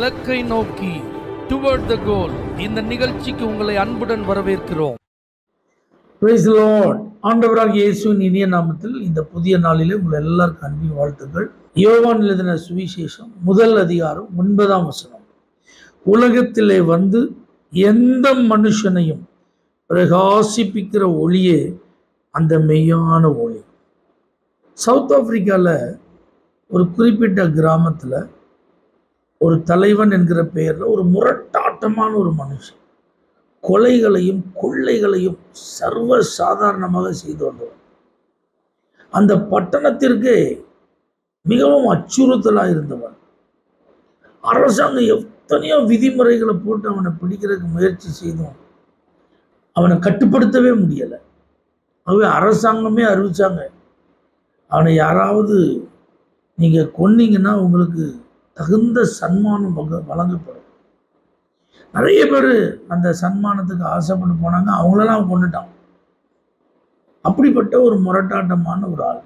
இலக்கை நோக்கி டுவர்ட் த கோல். இந்த நிகழ்ச்சிக்கு உங்களை அன்புடன் வரவேற்கிறோம். Praise the Lord. ஆண்டவராகிய இயேசுவின் இனிய நாமத்தில் இந்த புதிய நாளிலே உங்கள் எல்லாருக்கும் அன்பின் வாழ்த்துக்கள். யோவான் எழுதின சுவிசேஷம் 1 அதிகாரம் 9 வசனம். உலகத்திலே வந்து எந்த மனுஷனையும் பிரகாசிப்பிக்கிற ஒளியே அந்த மெய்யான ஒளி. சவுத் ஆப்பிரிக்காவில் ஒரு குறிப்பிட்ட கிராமத்தில் ஒரு தலைவன் என்கிற பெயரில் ஒரு முரட்டாட்டமான ஒரு மனுஷன் கொலைகளையும் கொள்ளைகளையும் சர்வ சாதாரணமாக செய்து வந்தவன். அந்த பட்டணத்திற்கு மிகவும் அச்சுறுத்தலாக இருந்தவன். அரசாங்கம் எத்தனையோ விதிமுறைகளை போட்டு அவனை பிடிக்கிறதுக்கு முயற்சி செய்தோம், அவனை கட்டுப்படுத்தவே முடியலை. ஆகவே அரசாங்கமே அறிவிச்சாங்க, அவனை யாராவது நீங்கள் கொன்னீங்கன்னா உங்களுக்கு தகுந்த சன்மானம் வழங்கப்படும். நிறைய பேர் அந்த சன்மானத்துக்கு ஆசைப்பட்டு போனாங்க, அவங்களெல்லாம் கொண்டுட்டான். அப்படிப்பட்ட ஒரு முரட்டாட்டமான ஒரு ஆள்.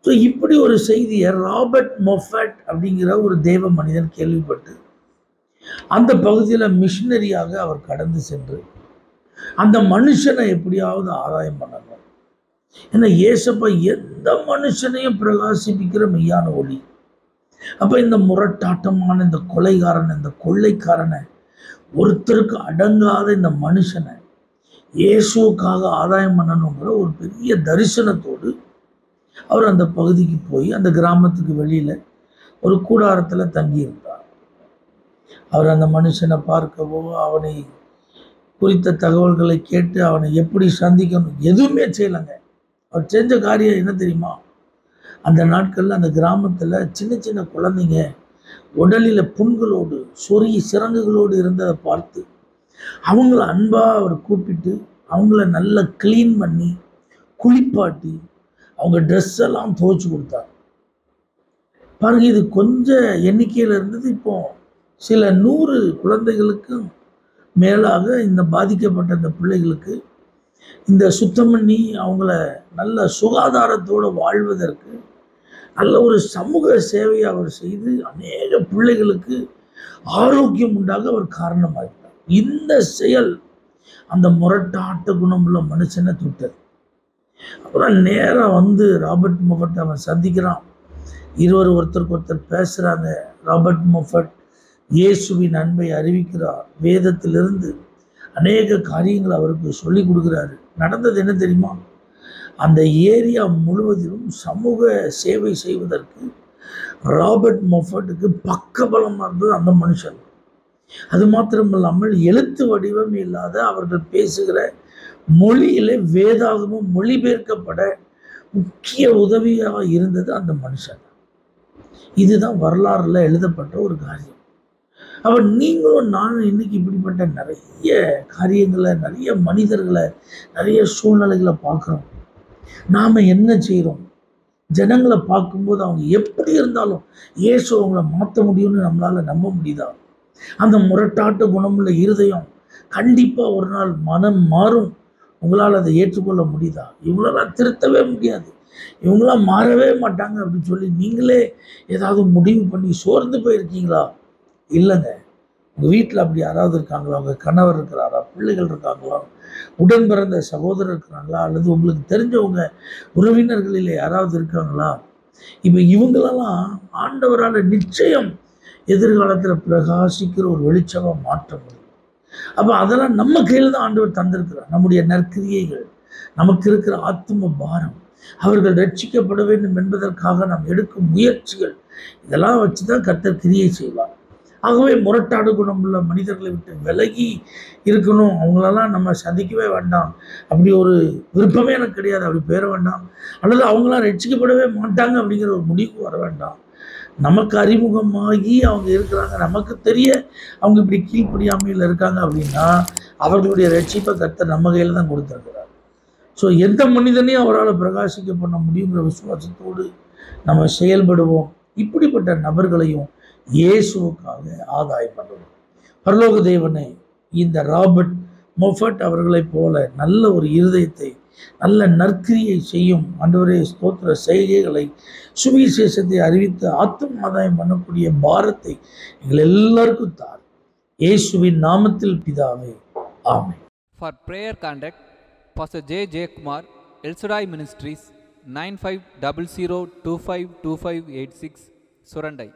ஸோ இப்படி ஒரு செய்தியை ராபர்ட் மொஃபட் அப்படிங்கிற ஒரு தேவ மனிதன் கேள்விப்பட்டு அந்த பகுதியில் மிஷினரியாக அவர் கடந்து சென்று அந்த மனுஷனை எப்படியாவது ஆதாயம் பண்ணணும். ஏன்னா ஏசப்பா எந்த மனுஷனையும் பிரகாசிப்பிக்கிற மெய்யான ஒளி. அப்போ இந்த முரட்டாட்டமான இந்த கொலைகாரனை, இந்த கொள்ளைக்காரனை, ஒருத்தருக்கு அடங்காத இந்த மனுஷனை இயேசுவுக்காக ஆதாயம் பண்ணணுங்கிற ஒரு பெரிய தரிசனத்தோடு அவர் அந்த பகுதிக்கு போய் அந்த கிராமத்துக்கு வெளியில் ஒரு கூடாரத்தில் தங்கியிருந்தார். அவர் அந்த மனுஷனை பார்க்கவோ அவனை குறித்த தகவல்களை கேட்டு அவனை எப்படி சந்திக்கணும் எதுவுமே செய்யலைங்க. அவர் செஞ்ச காரியம் என்ன தெரியுமா? அந்த நாட்களில் அந்த கிராமத்தில் சின்ன சின்ன குழந்தைங்க உடலில் புண்களோடு சொறி சிறங்குகளோடு இருந்ததை பார்த்து அவங்கள அன்பாக அவர் கூப்பிட்டு அவங்கள நல்லா க்ளீன் பண்ணி குளிப்பாட்டி அவங்க ட்ரெஸ் எல்லாம் துவைச்சி கொடுத்தார். பாருங்க, இது கொஞ்சம் எண்ணிக்கையில் இருந்தது. இப்போ சில 100 குழந்தைகளுக்கும் மேலாக இந்த பாதிக்கப்பட்ட இந்த பிள்ளைகளுக்கு இந்த சுத்தம் பண்ணி அவங்கள நல்ல சுகாதாரத்தோடு வாழ்வதற்கு நல்ல ஒரு சமூக சேவையை அவர் செய்து அநேக பிள்ளைகளுக்கு ஆரோக்கியம் உண்டாக அவர் காரணமாகிறார். இந்த செயல் அந்த முரட்டாட்ட குணமுள்ள மனுஷனை தொட்டது. அப்புறம் நேராக வந்து ராபர்ட் மொஃபட் அவன் சந்திக்கிறான். ஒருத்தருக்கு ஒருத்தர் பேசுகிறாங்க. ராபர்ட் மொஃபட் இயேசுவின் அன்பை அறிவிக்கிறார். வேதத்திலிருந்து அநேக காரியங்கள் அவருக்கு சொல்லி கொடுக்குறாரு. நடந்தது என்ன தெரியுமா? அந்த ஏரியா முழுவதிலும் சமூக சேவை செய்வதற்கு ராபர்ட் மொஃபட்டுக்கு பக்கபலமாக இருந்தது அந்த மனுஷன். அது மாத்திரமில்லாமல் எழுத்து வடிவம் இல்லாத அவர்கள் பேசுகிற மொழியிலே வேதாகமும் மொழிபெயர்க்கப்பட முக்கிய உதவியாக இருந்தது அந்த மனுஷன். இதுதான் வரலாறுல எழுதப்பட்ட ஒரு காரியம். அவன் நீங்களும் நானும் இன்னைக்கு இப்படிப்பட்ட நிறைய காரியங்களை, நிறைய மனிதர்களை, நிறைய சூழ்நிலைகளை பார்க்குறோம். நாம் என்ன செய்கிறோம்? ஜனங்களை பார்க்கும்போது அவங்க எப்படி இருந்தாலும் இயேசு அவங்கள மாற்ற முடியும்னு நம்மளால் நம்ப முடியுதா? அந்த முரட்டாட்ட குணமுள்ள இருதயம் கண்டிப்பாக ஒரு நாள் மனம் மாறும். உங்களால் அதை ஏற்றுக்கொள்ள முடியுதா? இவங்களெல்லாம் திருத்தவே முடியாது, இவங்களாம் மாறவே மாட்டாங்க அப்படின்னு சொல்லி நீங்களே ஏதாவது முடிவு பண்ணி சோர்ந்து போயிருக்கீங்களா? இல்லைங்க. உங்கள் வீட்டில் அப்படி யாராவது இருக்காங்களா? உங்கள் கணவர் இருக்கிறாரா? பிள்ளைகள் இருக்காங்களா? உடன் பிறந்த சகோதரர் இருக்கிறாங்களா? அல்லது உங்களுக்கு தெரிஞ்சவங்க உறவினர்களில் யாராவது இருக்காங்களா? இப்போ இவங்களெல்லாம் ஆண்டவரால் நிச்சயம் எதிர்காலத்தில் பிரகாசிக்கிற ஒரு வெளிச்சமாக மாற்ற முடியும். அப்போ அதெல்லாம் நம்ம கையில் தான் ஆண்டவர் தந்திருக்கிறார். நம்முடைய நற்கிரியைகள், நமக்கு இருக்கிற ஆத்தும பாரம், அவர்கள் ரட்சிக்கப்பட வேண்டும் என்பதற்காக நாம் எடுக்கும் முயற்சிகள், இதெல்லாம் வச்சு தான் கர்த்தர் கிரியை செய்வார். ஆகவே முரட்டாடு குணமுள்ள மனிதர்களை விட்டு விலகி இருக்கணும். அவங்களெல்லாம் நம்ம சந்திக்கவே வேண்டாம், அப்படி ஒரு விருப்பமே எனக்கு கிடையாது, அப்படி பேர வேண்டாம், அல்லது அவங்களாம் ரட்சிக்கப்படவே மாட்டாங்க அப்படிங்கிற ஒரு முடிவுக்கு வர வேண்டாம். நமக்கு அறிமுகமாகி அவங்க இருக்கிறாங்க, நமக்கு தெரிய அவங்க இப்படி கீழ்ப்படியாமையில் இருக்காங்க அப்படின்னா அவர்களுடைய ரட்சிப்பை கர்த்தர் நம்ம கையில் தான் கொடுத்துருக்கிறார். ஸோ எந்த மனிதனையும் அவரால் பிரகாசிக்க பண்ண முடியுங்கிற விசுவாசத்தோடு நம்ம செயல்படுவோம். இப்படிப்பட்ட நபர்களையும் இயேசுவுக்காக ஆதாயம் பண்ணுவோம். பரலோக தேவனே, இந்த ராபர்ட் மொஃபட் அவர்களைப் போல நல்ல ஒரு இருதயத்தை நல்ல நற்கிரியை செய்யும் ஆண்டவரே ஸ்தோத்திர செய்கைகளை, சுவிசேஷத்தை அறிவித்து ஆத்தும ஆதாயம் பண்ணக்கூடிய பாரத்தை எங்கள் எல்லாருக்கும் தார். இயேசுவின் நாமத்தில் பிதாவே, ஆமென். For prayer contact, Pastor J. J. Kumar, El Shaddai Ministries, 9500252586, Surandai.